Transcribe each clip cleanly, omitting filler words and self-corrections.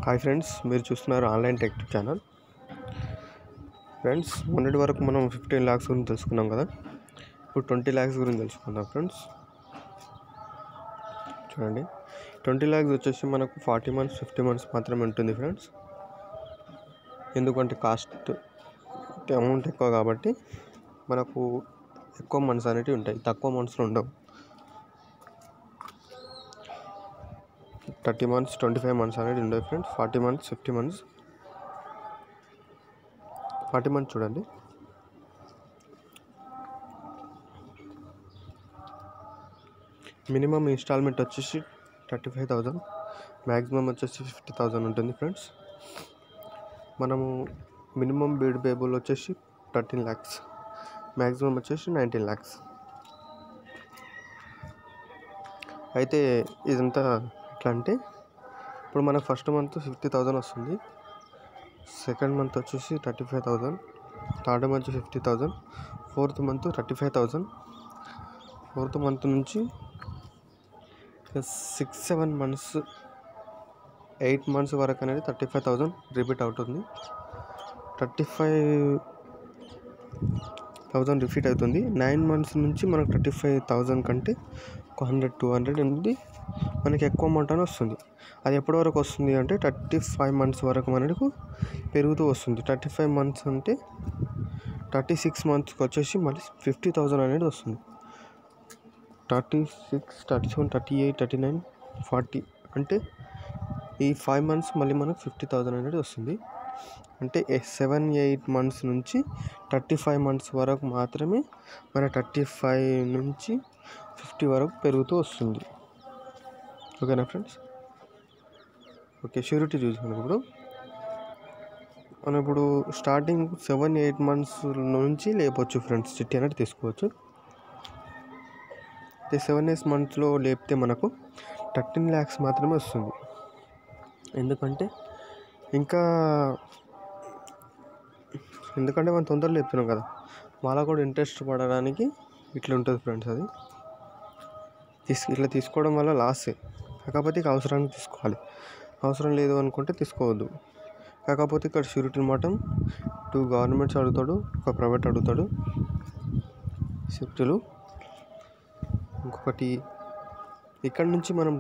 Hi friends, మీరు చూస్తున్నారు online tech channel. Friends, మొన్నటి వరకు మనం 15 lakhs గురించి తెలుసుకున్నాం కదా. ఇప్పుడు 20 lakhs గురించి తెలుసుకుందాం ఫ్రెండ్స్. చూడండి, 20 lakhs వచ్చేసి మనకు 40 months 50 months మాత్రమే ఉంటుంది ఫ్రెండ్స్. ఎందుకంటే కాస్ట్ అమౌంట్ ఎక్కువ కాబట్టి మనకు ఎక్కువ మంత్స్ అనేవి ఉంటాయి, తక్కువ మంత్స్లో ఉండవు. 30 months 25 months అనేది ఉండదు ఫ్రెండ్స్. 40 months 50 months. 40 months చూడండి, మినిమం ఇన్స్టాల్మెంట్ వచ్చేసి 35,000, మ్యాక్సిమం వచ్చేసి 50,000 ఉంటుంది ఫ్రెండ్స్. మనము మినిమం బీడ్ పేబుల్ వచ్చేసి 13 lakhs, మ్యాక్సిమం వచ్చేసి 19 lakhs. అయితే ఇదంతా ఎట్లా అంటే, ఇప్పుడు మనకు ఫస్ట్ మంత్ 50,000 వస్తుంది, సెకండ్ మంత్ వచ్చేసి 35,000, third month 50,000, fourth month 35,000, fourth month నుంచి 6-7 months 8 months వరకు అనేది 35,000 రిపీట్ అవుతుంది. 35,000 రిపీట్ అవుతుంది. 9 months నుంచి మనకు 35,000 కంటే 100-200 అనేది మనకి ఎక్కువ అమౌంట్ అని వస్తుంది. అది ఎప్పటి వరకు వస్తుంది అంటే 35 months వరకు మనకు పెరుగుతూ వస్తుంది. 35 months అంటే 36 monthsకి వచ్చేసి మళ్ళీ 50,000 అనేది వస్తుంది. 36, 37, 38, 39, 40 అంటే ఈ 5 months మళ్ళీ మనకు 50,000 అనేది వస్తుంది. అంటే 7-8 months నుంచి 35 months వరకు మాత్రమే మన 35 నుంచి 50 వరకు పెరుగుతూ వస్తుంది. ఓకేనా ఫ్రెండ్స్? ఓకే, ష్యూరిటీ చూసుకున్నాం. మనం ఇప్పుడు స్టార్టింగ్ 7-8 months నుంచి లేపొచ్చు ఫ్రెండ్స్, చిట్టి అనేది తీసుకోవచ్చు. 7-8 monthsలో లేపితే మనకు 13 lakhs మాత్రమే వస్తుంది. ఎందుకంటే మనం తొందరగా లేపుతున్నాం కదా, మాలా కూడా ఇంట్రెస్ట్ పడడానికి ఇట్లా ఉంటుంది ఫ్రెండ్స్. అది ఇట్లా తీసుకోవడం వల్ల లాసే, కాకపోతే ఇక అవసరానికి తీసుకోవాలి. అవసరం లేదు అనుకుంటే తీసుకోవద్దు. కాకపోతే ఇక్కడ షూరిటీ మాత్రం 2 గవర్నమెంట్స్ అడుగుతాడు, ఒక ప్రైవేట్ అడుగుతాడు షిఫ్టులు. ఇంకొకటి ఇక్కడ నుంచి మనం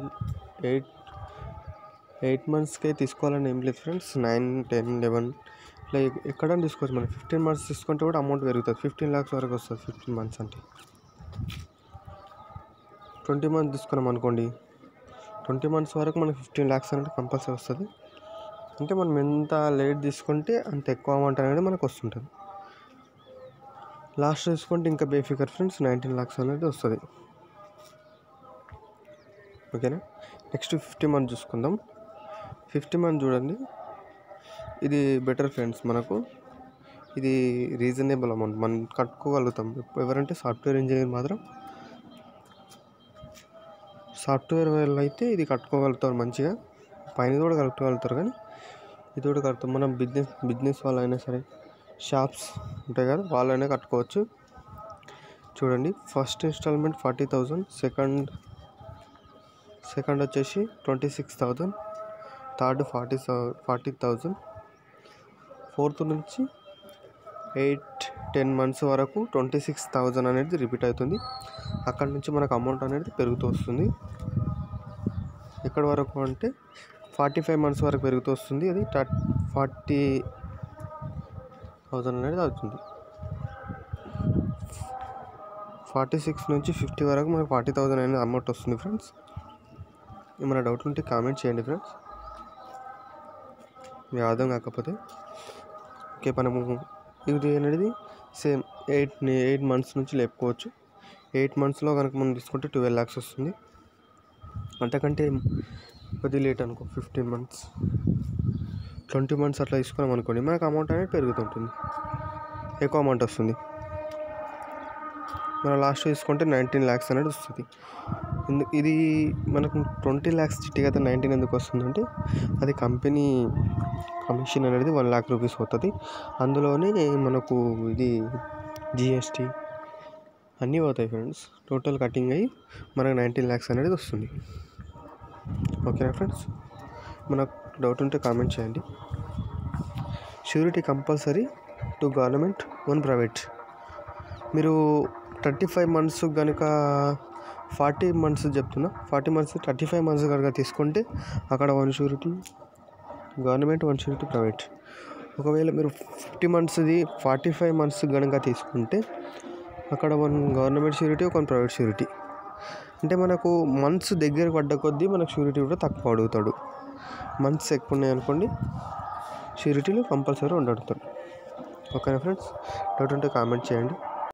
8 monthsకే తీసుకోవాలని ఏం లేదు ఫ్రెండ్స్. 9, 10, 11 ఇట్లా ఎక్కడైనా తీసుకోవచ్చు. మనం 15 months తీసుకుంటే కూడా అమౌంట్ పెరుగుతుంది. 15 lakhs వరకు వస్తుంది 15 months అంటే. 20 months తీసుకున్నాం అనుకోండి, 20 months వరకు మనకు 15 lakhs అనేది కంపల్సరీ వస్తుంది. అంటే మనం ఎంత లేట్ తీసుకుంటే అంత ఎక్కువ అమౌంట్ అనేది మనకు వస్తుంటుంది. లాస్ట్ తీసుకుంటే ఇంకా బేఫికర్ ఫ్రెండ్స్, 19 lakhs అనేది వస్తుంది. ఓకేనా? నెక్స్ట్ 50 months చూసుకుందాం. 50 months చూడండి, ఇది బెటర్ ఫ్రెండ్స్. మనకు ఇది రీజనబుల్ అమౌంట్, మనం కట్టుకోగలుగుతాం. ఎవరంటే సాఫ్ట్వేర్ ఇంజనీర్ మాత్రం, సాఫ్ట్వేర్ వాళ్ళు అయితే ఇది కట్టుకోగలుగుతారు మంచిగా. పైన కూడా కట్టుకోగలుగుతారు, కానీ ఇది కూడా కడతాం. మనం బిజినెస్ వాళ్ళైనా సరే, షాప్స్ ఉంటాయి కదా, వాళ్ళైనా కట్టుకోవచ్చు. చూడండి, ఫస్ట్ ఇన్స్టాల్మెంట్ 40,000, సెకండ్ వచ్చేసి 26,000, థర్డ్ 40,000, ఫోర్త్ నుంచి 8-10 months వరకు 26,000 అనేది రిపీట్ అవుతుంది. అక్కడ నుంచి మనకు అమౌంట్ అనేది పెరుగుతూ వస్తుంది. ఎక్కడి వరకు అంటే 45 months వరకు పెరుగుతూ వస్తుంది. అది 40,000 అనేది అవుతుంది. 46 నుంచి 50 వరకు మనకు 40,000 అనేది అమౌంట్ వస్తుంది ఫ్రెండ్స్. ఏమైనా డౌట్ ఉంటే కామెంట్ చేయండి ఫ్రెండ్స్, మీకు అర్థం కాకపోతే. ఓకే, మనము ఇది అనేది సేమ్ 8 months నుంచి లేపుకోవచ్చు. 8 monthsలో కనుక మనం తీసుకుంటే 12 lakhs వస్తుంది. అంతకంటే కొద్ది లేట్ అనుకో, 15 months 20 months అట్లా తీసుకున్నాం అనుకోండి, మనకు అమౌంట్ అనేది పెరుగుతుంటుంది, ఎక్కువ అమౌంట్ వస్తుంది. మనం లాస్ట్ తీసుకుంటే 19 lakhs అనేది వస్తుంది. ఇది మనకు 20 lakhs చిట్టి కదా, 19 ఎందుకు వస్తుందంటే అది కంపెనీ కమిషన్ అనేది 1 lakh rupees అవుతుంది. అందులోనే మనకు ఇది GST అన్నీ పోతాయి ఫ్రెండ్స్. టోటల్ కటింగ్ అయ్యి మనకు 19 lakhs అనేది వస్తుంది. ఓకేనా ఫ్రెండ్స్? మనకు డౌట్ ఉంటే కామెంట్ చేయండి. Surety compulsory to government 1 private. మీరు 35 months కనుక 40 months చెప్తున్నా, 40 months 35 months కనుక తీసుకుంటే అక్కడ 1 షూరిటీ గవర్నమెంట్, 1 షూరిటీ ప్రైవేట్. ఒకవేళ మీరు 50 monthsది 45 months కనుక తీసుకుంటే అక్కడ 1 గవర్నమెంట్ షూరిటీ, 1 ప్రైవేట్ షూరిటీ. అంటే మనకు మంత్స్ దగ్గర పడ్డ కొద్దీ మనకు షూరిటీ కూడా తక్కువ అడుగుతాడు. మంత్స్ ఎక్కువ ఉన్నాయి అనుకోండి, షూరిటీలు కంపల్సరీ అడుగుతాడు. ఓకేనా ఫ్రెండ్స్, డౌట్ ఉంటే కామెంట్ చేయండి.